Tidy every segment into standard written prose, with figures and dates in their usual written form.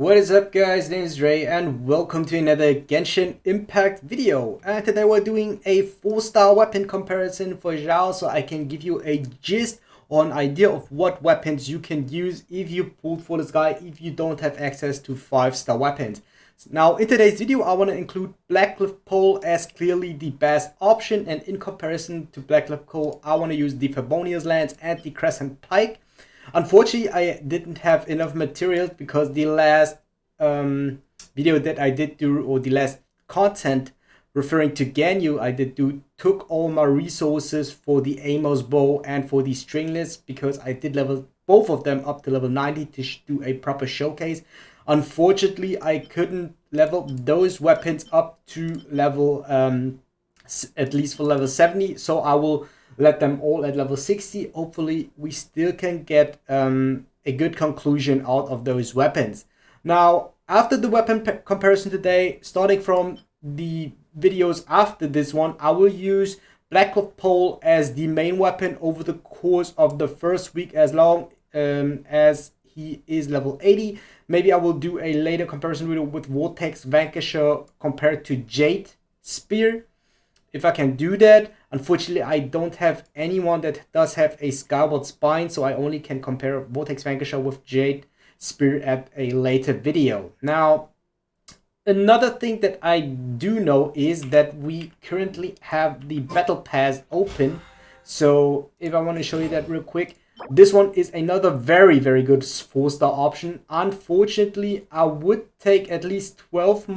What is up guys, name is Dre and welcome to another Genshin Impact video. And today we're doing a 4-star weapon comparison for Xiao, so I can give you a gist or an idea of what weapons you can use if you pulled for this guy, if you don't have access to 5-star weapons. Now in today's video I want to include Blackcliff Pole as clearly the best option, and in comparison to Blackcliff Pole I want to use the Favonius Lance and the Crescent Pike. Unfortunately, I didn't have enough materials because the last video that I did do, or the last content referring to Ganyu I did do, took all my resources for the Amos bow and for the stringless, because I did level both of them up to level 90 to do a proper showcase. Unfortunately, I couldn't level those weapons up to level, at least for level 70, so I will let them all at level 60. Hopefully we still can get a good conclusion out of those weapons. Now after the weapon comparison today, starting from the videos after this one, I will use Blackcliff Pole as the main weapon over the course of the first week, as long as he is level 80. Maybe I will do a later comparison video with Vortex Vanquisher compared to Jade Spear, if I can do that. Unfortunately, I don't have anyone that does have a Skyward Spine, so I only can compare Vortex Vanquisher with Jade Spear at a later video. Now, another thing that I do know is that we currently have the Battle Pass open. So if I want to show you that real quick, this one is another very good 4-star option. Unfortunately, I would take at least 12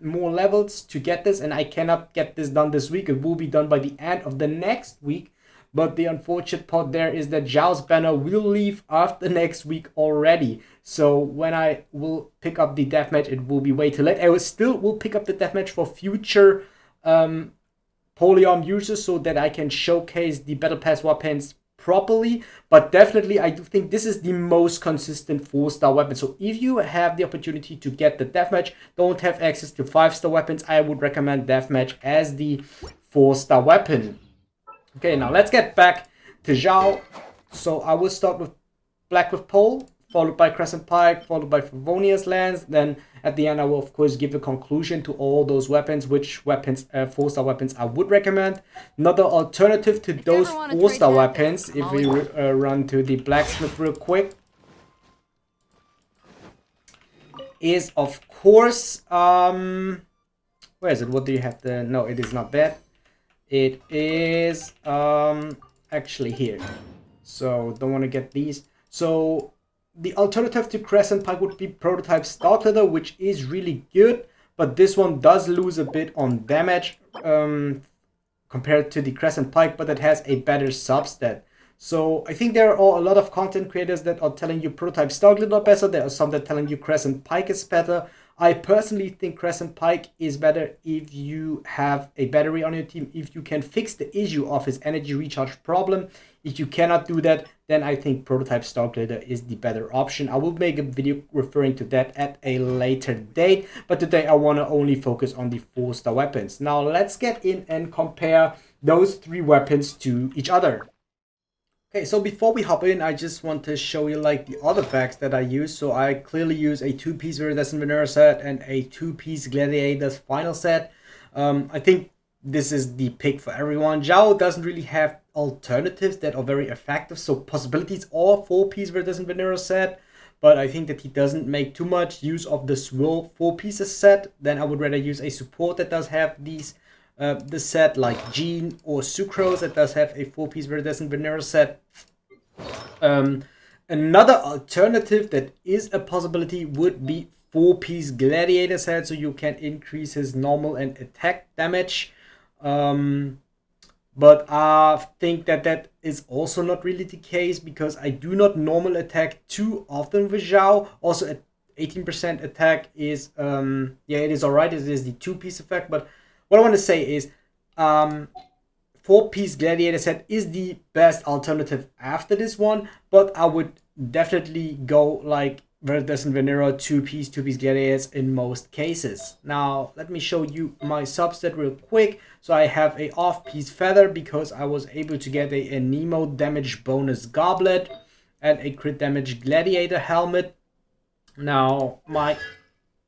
more levels to get this, and I cannot get this done this week. It will be done by the end of the next week. But the unfortunate part there is that Xiao's banner will leave after next week already. So when I will pick up the deathmatch, it will be way too late. I will pick up the deathmatch for future Polearm users, so that I can showcase the Battle Pass weapons properly. But definitely I do think this is the most consistent 4-star weapon. So if you have the opportunity to get the deathmatch, don't have access to 5-star weapons, I would recommend deathmatch as the 4-star weapon. Okay, now let's get back to Xiao. So I will start with Blackcliff Pole, followed by Crescent Pike, followed by Favonius Lance. Then at the end I will of course give a conclusion to all those weapons, which weapons, 4-star weapons I would recommend. Another alternative to those 4-star weapons, if we run to the blacksmith real quick, is of course, where is it? What do you have to, no, it is not that. It is actually here. So don't want to get these. So the alternative to Crescent Pike would be Prototype Star Glitter, which is really good, but this one does lose a bit on damage compared to the Crescent Pike, but it has a better substat. So I think there are a lot of content creators that are telling you Prototype Star Glitter better. There are some that are telling you Crescent Pike is better. I personally think Crescent Pike is better if you have a battery on your team, if you can fix the issue of his energy recharge problem. If you cannot do that, then I think Prototype Star Glitter is the better option. I will make a video referring to that at a later date, but today I want to only focus on the 4-star weapons. Now let's get in and compare those 3 weapons to each other. Okay, so before we hop in, I just want to show you like the other facts that I use. So I clearly use a 2-piece Viridescent Vanilla set and a 2-piece Gladiator's Final set. I think this is the pick for everyone. Xiao doesn't really have alternatives that are very effective, so possibilities are 4-piece Viridescent Vanilla set, but I think that he doesn't make too much use of the Swirl 4-pieces set. Then I would rather use a support that does have these the set, like Jean or Sucrose, that does have a 4-piece Viridescent Vanilla set. Another alternative that is a possibility would be 4-piece Gladiator set, so you can increase his normal and attack damage. But I think that that is also not really the case, because I do not normal attack too often with Xiao. Also at 18% attack is yeah, it is alright. It is the 2-piece effect, but what I want to say is 4-piece Gladiator set is the best alternative after this one, but I would definitely go like Viridescent Vanilla 2-piece Gladiators in most cases. Now let me show you my substat real quick. So I have a off-piece Feather because I was able to get a Nemo damage bonus Goblet and a crit damage Gladiator helmet. Now, my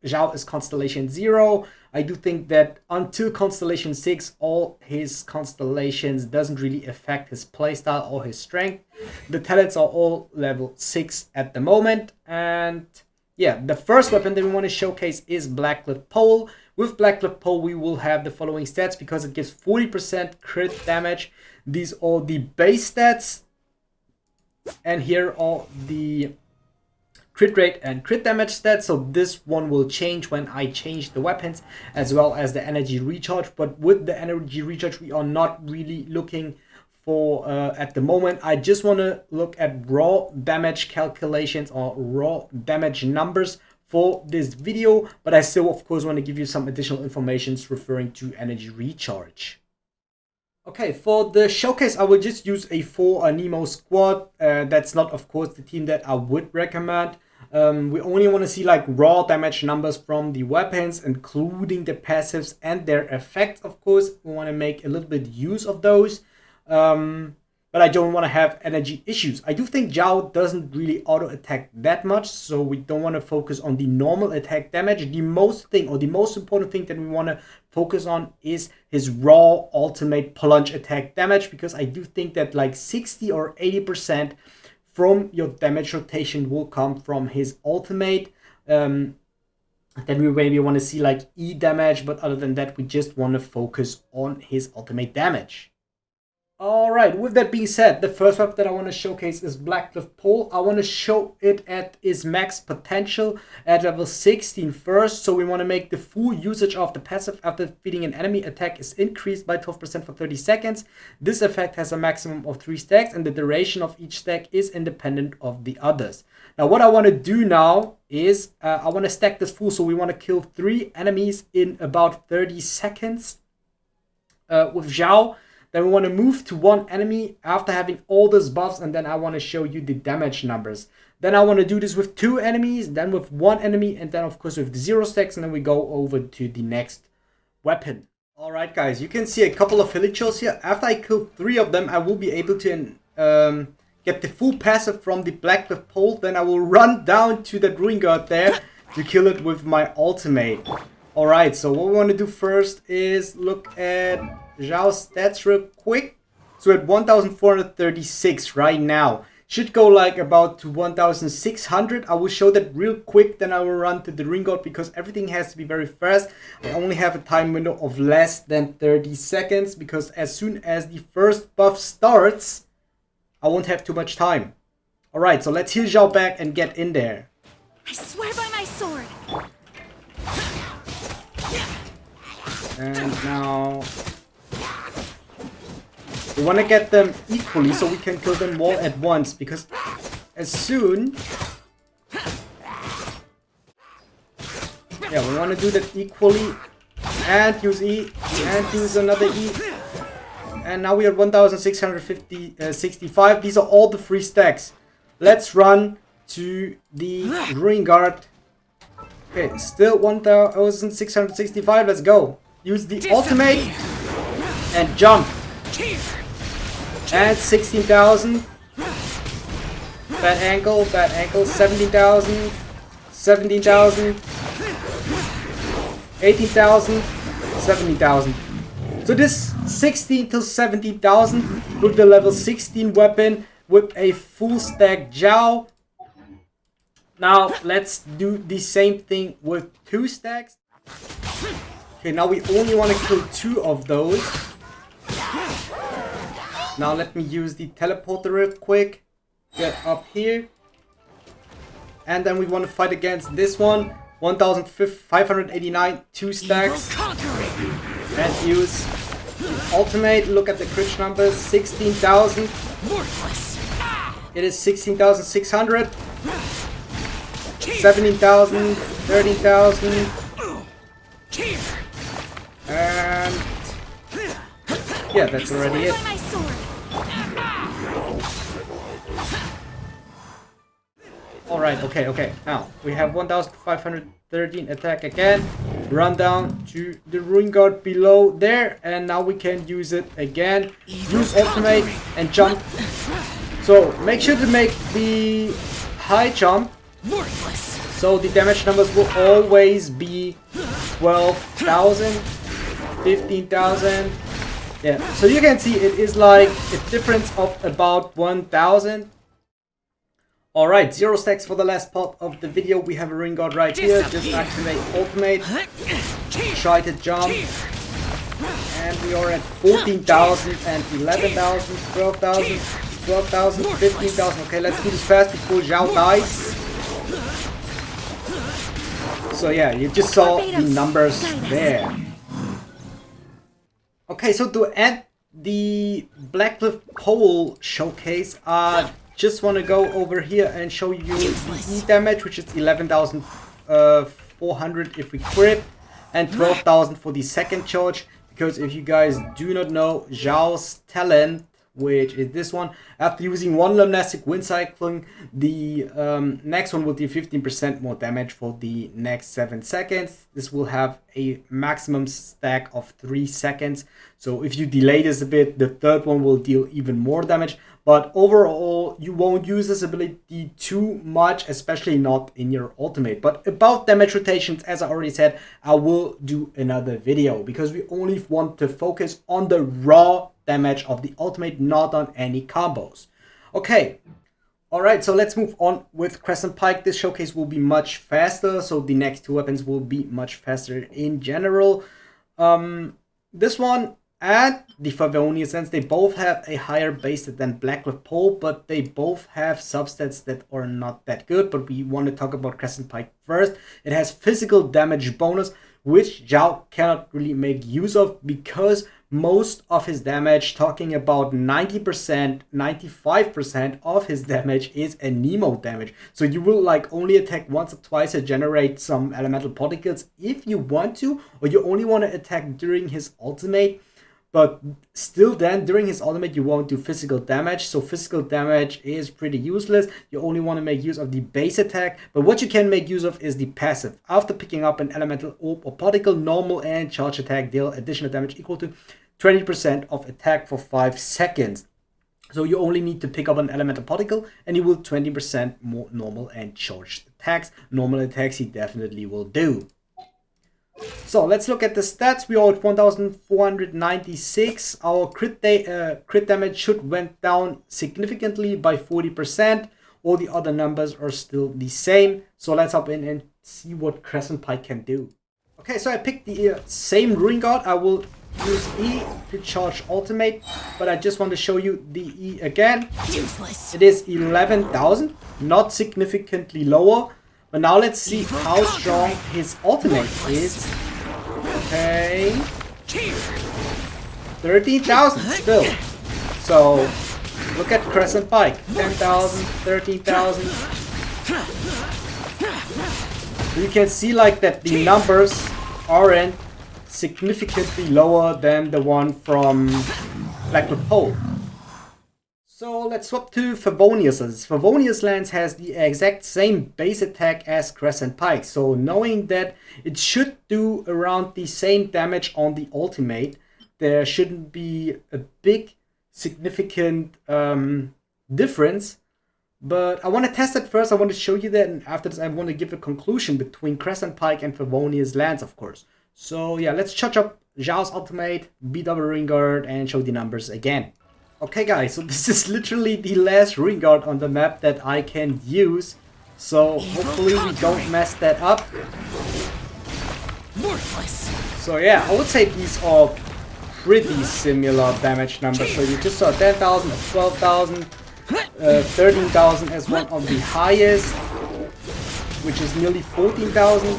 Xiao is Constellation 0. I do think that until Constellation 6, all his constellations doesn't really affect his playstyle or his strength. The talents are all level 6 at the moment. And yeah, the first weapon that we want to showcase is Blackcliff Pole. With Blackcliff Pole, we will have the following stats because it gives 40% crit damage. These are the base stats. And here are the crit rate and crit damage stats. So this one will change when I change the weapons, as well as the energy recharge. But with the energy recharge, we are not really looking for at the moment. I just want to look at raw damage calculations or raw damage numbers for this video, but I still of course want to give you some additional information referring to energy recharge. Okay, for the showcase, I will just use a 4 Nemo squad. That's not, of course, the team that I would recommend. We only want to see like raw damage numbers from the weapons, including the passives and their effects, of course. We want to make a little bit use of those. But I don't want to have energy issues. I do think Xiao doesn't really auto attack that much, so we don't want to focus on the normal attack damage. The most important thing that we want to focus on is his raw ultimate plunge attack damage, because I do think that like 60 or 80% from your damage rotation will come from his ultimate. Then we maybe want to see like E damage, but other than that, we just want to focus on his ultimate damage. Alright, with that being said, the first weapon that I want to showcase is Blackcliff Pole. I want to show it at its max potential at level 16 first. So we want to make the full usage of the passive after defeating an enemy attack is increased by 12% for 30 seconds. This effect has a maximum of 3 stacks, and the duration of each stack is independent of the others. Now what I want to do now is I want to stack this full. So we want to kill 3 enemies in about 30 seconds with Xiao. Then we want to move to 1 enemy after having all these buffs, and then I want to show you the damage numbers. Then I want to do this with 2 enemies, then with 1 enemy, and then of course with 0 stacks, and then we go over to the next weapon. Alright guys, you can see a couple of villagers here. After I kill 3 of them, I will be able to get the full passive from the Blackcliff Pole. Then I will run down to that ruin guard there to kill it with my ultimate. Alright, so what we want to do first is look at Xiao's stats real quick. So at 1436 right now. Should go like about to 1600. I will show that real quick, then I will run to the ring guard because everything has to be very fast. I only have a time window of less than 30 seconds because as soon as the first buff starts, I won't have too much time. Alright, so let's heal Xiao back and get in there. I swear by my sword. And now we want to get them equally so we can kill them all at once, because as soon... Yeah, we want to do that equally and use E and use another E. And now we are 1665. These are all the 3 stacks. Let's run to the ruin guard. Okay, still 1665. Let's go. Use the ultimate and jump. And 16,000. Bad angle, 17,000. 17,000. 18,000. 70,000. So this 16 to 17,000 with the level 16 weapon with a full stack Xiao. Now let's do the same thing with 2 stacks. Okay, now we only want to kill 2 of those. Now let me use the teleporter real quick. Get up here. And then we want to fight against this one. 1589, 2 stacks. And use the ultimate. Look at the crit numbers. 16,000. It is 16,600. 17,000. 13,000. And yeah, that's already it. Alright, okay. Now, we have 1513 attack again. Run down to the ruin guard below there. And now we can use it again. Use ultimate and jump. So, make sure to make the high jump. So the damage numbers will always be 12,000, 15,000. Yeah, so you can see it is like a difference of about 1,000. Alright, 0 stacks for the last part of the video. We have a ring guard right here. Just activate ultimate. Try to jump. And we are at 14,000 and 11,000, 12,000, 12,000, 15,000. Okay, let's do this fast before Xiao dies. So yeah, you just saw the numbers there. Okay, so to end the Blackcliff Pole showcase, just want to go over here and show you the E damage, which is 11,400 if we crit, and 12,000 for the second charge. Because if you guys do not know, Xiao's talent, which is this one, after using one Lumnastic Wind Cycling, the next one will do 15% more damage for the next 7 seconds. This will have a maximum stack of 3 seconds. So if you delay this a bit, the third one will deal even more damage. But overall, you won't use this ability too much, especially not in your ultimate. But about damage rotations, as I already said, I will do another video because we only want to focus on the raw damage of the ultimate, not on any combos. Okay, alright, so let's move on with Crescent Pike. This showcase will be much faster, so the next 2 weapons will be much faster in general. This one and the Favonius Lance, they both have a higher base than Blackcliff Pole, but they both have substats that are not that good. But we want to talk about Crescent Pike first. It has physical damage bonus, which Xiao cannot really make use of because most of his damage, talking about 90%, 95% of his damage is Nemo damage. So you will like only attack once or twice to generate some elemental particles if you want to, or you only want to attack during his ultimate. But still then, during his ultimate, you won't do physical damage. So physical damage is pretty useless. You only want to make use of the base attack. But what you can make use of is the passive. After picking up an elemental orb or particle, normal and charge attack deal additional damage equal to 20% of attack for 5 seconds. So you only need to pick up an elemental particle and you will 20% more normal and charged attacks. Normal attacks he definitely will do. So let's look at the stats. We are at 1,496. Our crit damage should went down significantly by 40%. All the other numbers are still the same. So let's hop in and see what Crescent Pike can do. Okay, so I picked the same Ruin Guard. I will use E to charge ultimate, but I just want to show you the E again. Useless. It is 11,000, not significantly lower. But now let's see how strong his ultimate is. Okay. 13,000 still. So look at Crescent Pike. 10,000, 13,000. You can see like that the numbers aren't significantly lower than the one from Blackcliff Pole. So let's swap to Favonius. Favonius Lance has the exact same base attack as Crescent Pike. So knowing that it should do around the same damage on the ultimate, there shouldn't be a big significant difference. But I want to test it first. I want to show you that, and after this I want to give a conclusion between Crescent Pike and Favonius Lance, of course. So yeah, let's charge up Xiao's ultimate, beat up a Ring Guard, and show the numbers again. Okay guys, so this is literally the last Ring Guard on the map that I can use. So hopefully we don't mess that up. So yeah, I would say these are pretty similar damage numbers. So you just saw 10,000, 12,000, 13,000 as one of the highest, which is nearly 14,000.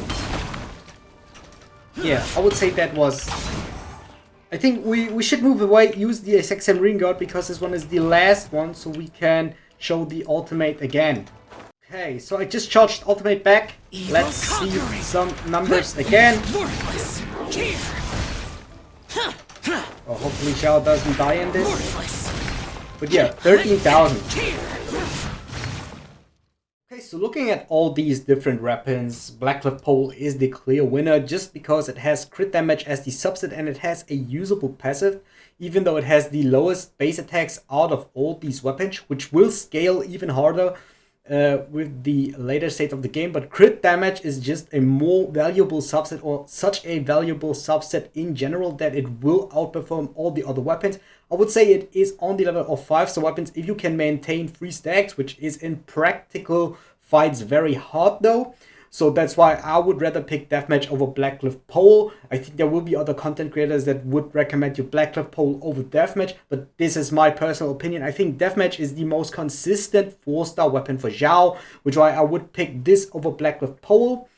Yeah, I would say that was... I think we should move away, use the exact same Ring Guard because this one is the last one, so we can show the ultimate again. Okay, so I just charged ultimate back. Let's see some numbers again. Oh, hopefully Xiao doesn't die in this. But yeah, 13,000. Okay, so looking at all these different weapons, Blackcliff Pole is the clear winner just because it has crit damage as the subset and it has a usable passive, even though it has the lowest base attacks out of all these weapons, which will scale even harder. with the later state of the game, but crit damage is just a more valuable subset, or such a valuable subset in general, that it will outperform all the other weapons. I would say it is on the level of 5-star weapons if you can maintain 3 stacks, which is in practical fights very hard though. So that's why I would rather pick Deathmatch over Blackcliff Pole. I think there will be other content creators that would recommend you Blackcliff Pole over Deathmatch, but this is my personal opinion. I think Deathmatch is the most consistent 4-star weapon for Xiao, which is why I would pick this over Blackcliff Pole.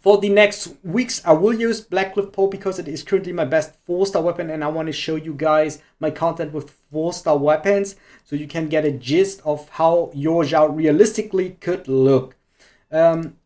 For the next weeks, I will use Blackcliff Pole because it is currently my best 4-star weapon, and I want to show you guys my content with 4-star weapons so you can get a gist of how your Xiao realistically could look.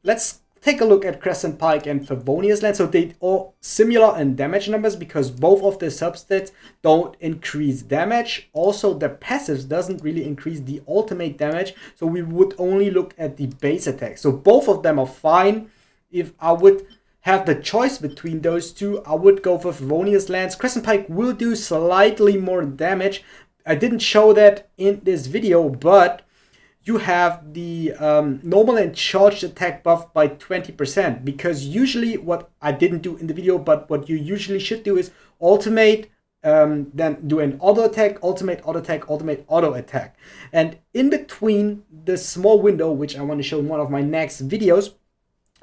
Let's take a look at Crescent Pike and Favonius Lance. So they are similar in damage numbers because both of their substats don't increase damage. Also, their passives doesn't really increase the ultimate damage. So we would only look at the base attack. So both of them are fine. If I would have the choice between those two, I would go for Favonius Lance. Crescent Pike will do slightly more damage. I didn't show that in this video, but you have the normal and charged attack buff by 20%, because usually what I didn't do in the video, but what you usually should do is ultimate, then do an auto attack, ultimate, auto attack, ultimate, auto attack. And in between the small window, which I want to show in one of my next videos,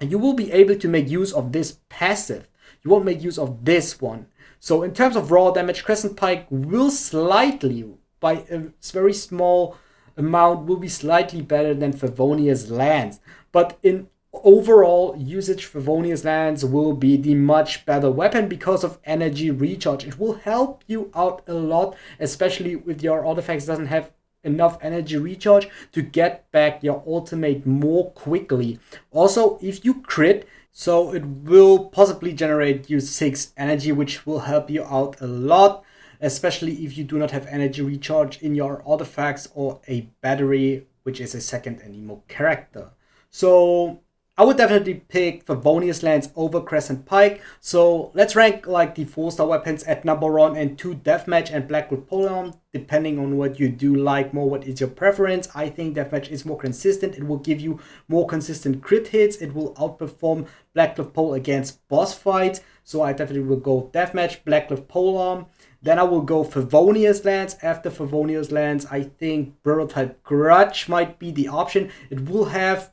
you will be able to make use of this passive. You won't make use of this one. So in terms of raw damage, Crescent Pike will slightly, by a very small amount, will be slightly better than Favonius Lance, but in overall usage, Favonius Lance will be the much better weapon because of energy recharge. It will help you out a lot, especially with your artifacts doesn't have enough energy recharge to get back your ultimate more quickly. Also, if you crit, so it will possibly generate you 6 energy, which will help you out a lot, especially if you do not have energy recharge in your artifacts or a battery, which is a second anemo character. So I would definitely pick Favonius Lance over Crescent Pike. So let's rank like the 4-star weapons at number 1 and 2, Deathmatch and Blackcliff Polearm, depending on what you do like more, what is your preference. I think Deathmatch is more consistent. It will give you more consistent crit hits. It will outperform Blackcliff Pole against boss fights. So I definitely will go Deathmatch, Blackcliff Polearm. Then I will go Favonius Lance. After Favonius Lance, I think Prototype Grudge might be the option. It will have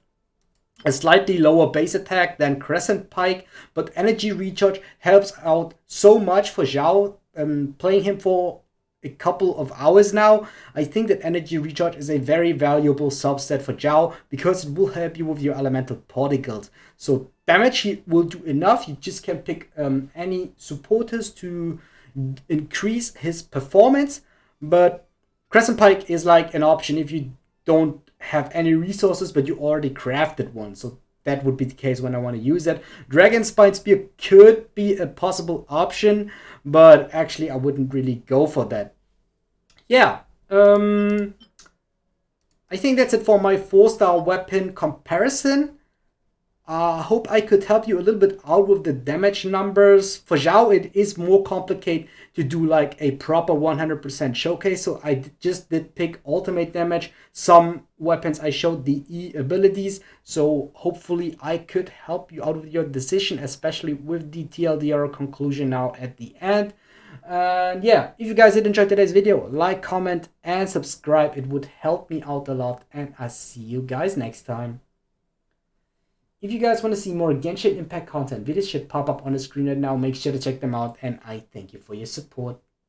a slightly lower base attack than Crescent Pike, but energy recharge helps out so much for Xiao. Playing him for a couple of hours now, I think that energy recharge is a very valuable subset for Xiao because it will help you with your elemental particles. So damage he will do enough. You just can pick any supporters to increase his performance, but Crescent Pike is like an option if you don't have any resources but you already crafted one. So that would be the case when I want to use that. Dragon Spine Spear could be a possible option, but actually I wouldn't really go for that. Yeah, I think that's it for my 4-star weapon comparison. I hope I could help you a little bit out with the damage numbers. For Xiao, it is more complicated to do like a proper 100% showcase. So I just did pick ultimate damage. Some weapons I showed the E abilities. So hopefully I could help you out with your decision, especially with the TLDR conclusion now at the end. And yeah, if you guys did enjoy today's video, like, comment, and subscribe. It would help me out a lot. And I'll see you guys next time. If you guys want to see more Genshin Impact content, videos should pop up on the screen right now. Make sure to check them out, and I thank you for your support.